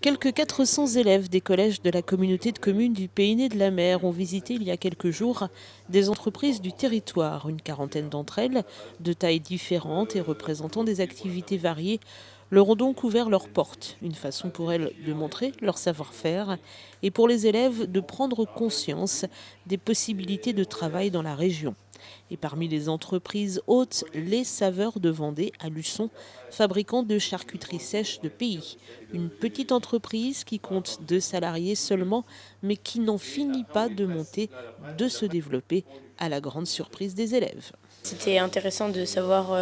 Quelques 400 élèves des collèges de la communauté de communes du Pays Né de la Mer ont visité il y a quelques jours des entreprises du territoire. Une quarantaine d'entre elles, de tailles différentes et représentant des activités variées, leur ont donc ouvert leurs portes. Une façon pour elles de montrer leur savoir-faire et pour les élèves de prendre conscience des possibilités de travail dans la région. Et parmi les entreprises hôtes, les Saveurs de Vendée à Luçon, fabricant de charcuterie sèche de pays. Une petite entreprise qui compte 2 salariés seulement, mais qui n'en finit pas de monter, de se développer, à la grande surprise des élèves. C'était intéressant de savoir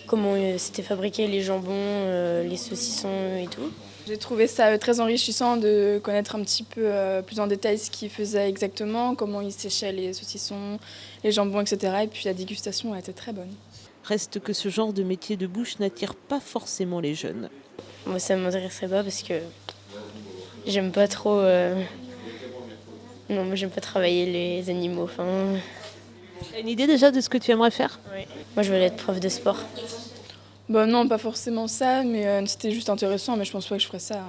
comment c'était fabriqué les jambons, les saucissons et tout. J'ai trouvé ça très enrichissant de connaître un petit peu plus en détail ce qu'ils faisaient exactement, comment ils séchaient les saucissons, les jambons, etc. Et puis la dégustation a été très bonne. Reste que ce genre de métier de bouche n'attire pas forcément les jeunes. Moi, ça ne m'intéresserait pas parce que j'aime pas trop. Non, moi, j'aime pas travailler les animaux. Tu as une idée déjà de ce que tu aimerais faire ? Ouais. Moi, je voulais être prof de sport. Bon, non, pas forcément ça, mais c'était juste intéressant, mais je pense pas que je ferais ça.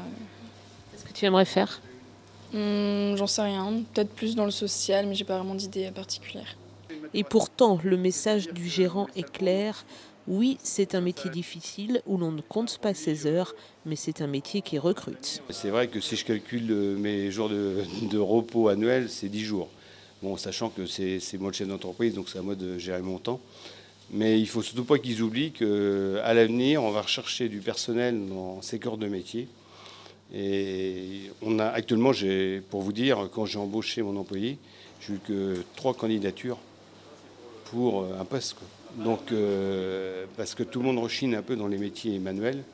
Qu'est-ce que tu aimerais faire ? J'en sais rien, peut-être plus dans le social, mais j'ai pas vraiment d'idée particulière. Et pourtant, le message du gérant est clair. Oui, c'est un métier difficile où l'on ne compte pas ses heures, mais c'est un métier qui recrute. C'est vrai que si je calcule mes jours de repos annuels, c'est 10 jours. Bon, sachant que c'est moi le chef d'entreprise, donc c'est à moi de gérer mon temps. Mais il ne faut surtout pas qu'ils oublient qu'à l'avenir, on va rechercher du personnel dans ces corps de métier. Et actuellement, pour vous dire, quand j'ai embauché mon employé, j'ai eu que 3 candidatures pour un poste, quoi. Donc, parce que tout le monde rechigne un peu dans les métiers manuels.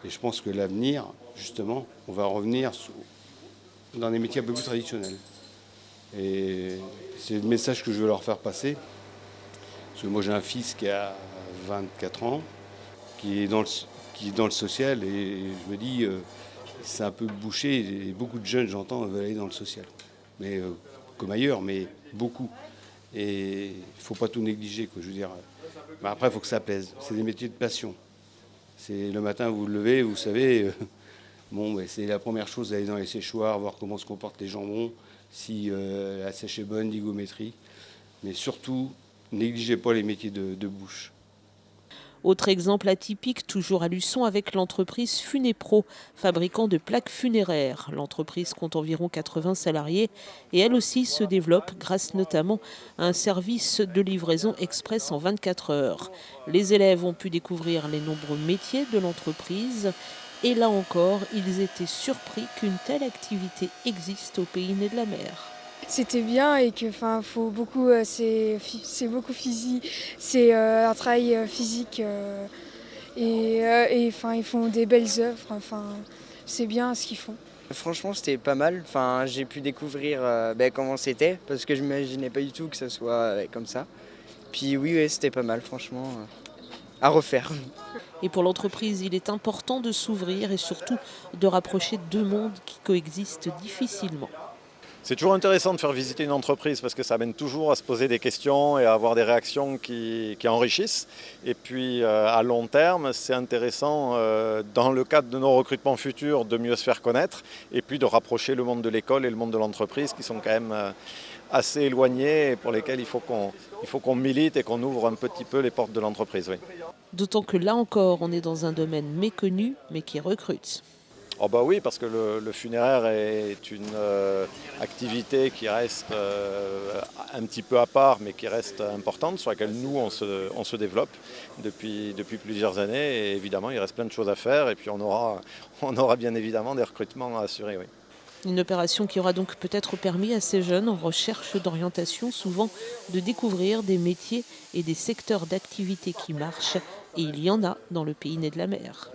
Et je pense que l'avenir, justement, on va revenir dans des métiers un peu plus traditionnels. Et c'est le message que je veux leur faire passer. Parce que moi, j'ai un fils qui a 24 ans, qui est dans le social. Et je me dis, c'est un peu bouché. Et beaucoup de jeunes, j'entends, veulent aller dans le social. Mais comme ailleurs, mais beaucoup. Et il ne faut pas tout négliger, quoi. Je veux dire. Mais après, il faut que ça plaise. C'est des métiers de passion. C'est le matin, vous vous levez, vous savez, c'est la première chose d'aller dans les séchoirs, voir comment se comportent les jambons, si la sèche est bonne, l'hygométrie. Mais surtout, négligez pas les métiers de bouche. Autre exemple atypique, toujours à Luçon, avec l'entreprise Funépro, fabricant de plaques funéraires. L'entreprise compte environ 80 salariés et elle aussi se développe grâce notamment à un service de livraison express en 24 heures. Les élèves ont pu découvrir les nombreux métiers de l'entreprise et là encore, ils étaient surpris qu'une telle activité existe au Pays Né de la Mer. C'était bien et que faut beaucoup c'est beaucoup physique, c'est un travail physique et ils font des belles œuvres, c'est bien ce qu'ils font. Franchement, c'était pas mal. J'ai pu découvrir comment c'était parce que je m'imaginais pas du tout que ça soit comme ça. Puis oui, c'était pas mal, franchement, à refaire. Et pour l'entreprise, il est important de s'ouvrir et surtout de rapprocher 2 mondes qui coexistent difficilement. C'est toujours intéressant de faire visiter une entreprise parce que ça amène toujours à se poser des questions et à avoir des réactions qui enrichissent. Et puis à long terme, c'est intéressant dans le cadre de nos recrutements futurs de mieux se faire connaître et puis de rapprocher le monde de l'école et le monde de l'entreprise qui sont quand même assez éloignés et pour lesquels il faut qu'on milite et qu'on ouvre un petit peu les portes de l'entreprise. Oui. D'autant que là encore, on est dans un domaine méconnu mais qui recrute. Oh bah oui, parce que le funéraire est une activité qui reste un petit peu à part, mais qui reste importante, sur laquelle nous, on se développe depuis plusieurs années. Et évidemment, il reste plein de choses à faire. Et puis, on aura bien évidemment des recrutements à assurer. Oui. Une opération qui aura donc peut-être permis à ces jeunes en recherche d'orientation, souvent, de découvrir des métiers et des secteurs d'activité qui marchent. Et il y en a dans le Pays Né de la Mer.